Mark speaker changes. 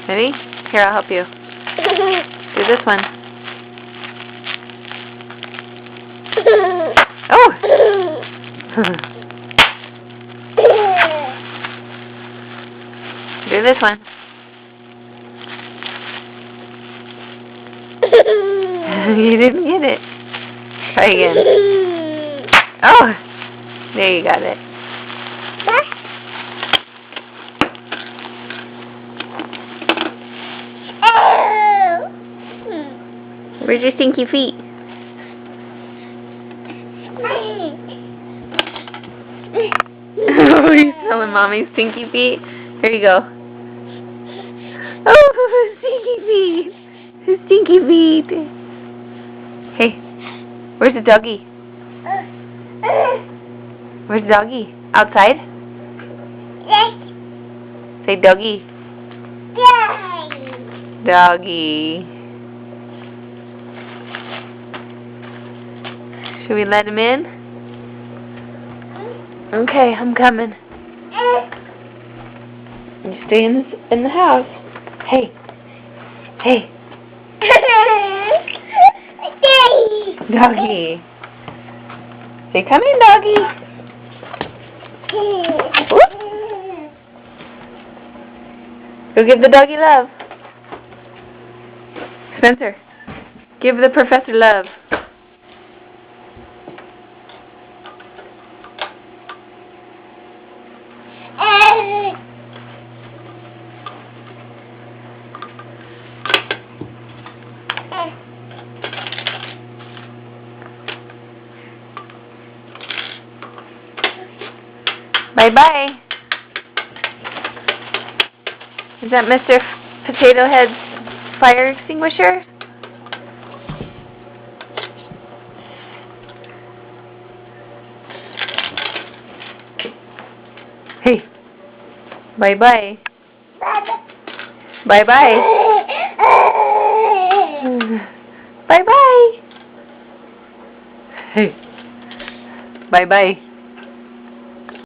Speaker 1: Ready? Here, I'll help you. Do this one. Oh! Do this one. You didn't get it. Try again. Oh! There, you got it. Where's your stinky feet? Oh, you're smelling Mommy's stinky feet? Here you go. Oh, stinky feet! Stinky feet! Hey, where's the doggy? Where's the doggy? Outside? Say doggy. Doggy. Should we let him in? Okay, I'm coming. You stay in the house. Hey. Hey. Doggy. Say, come in, doggy. Whoop. Go give the doggy love. Spencer, give the professor love. Bye-bye. Is that Mr. Potato Head's fire extinguisher? Hey. Bye-bye. Bye-bye. Bye-bye. Hey. Bye-bye.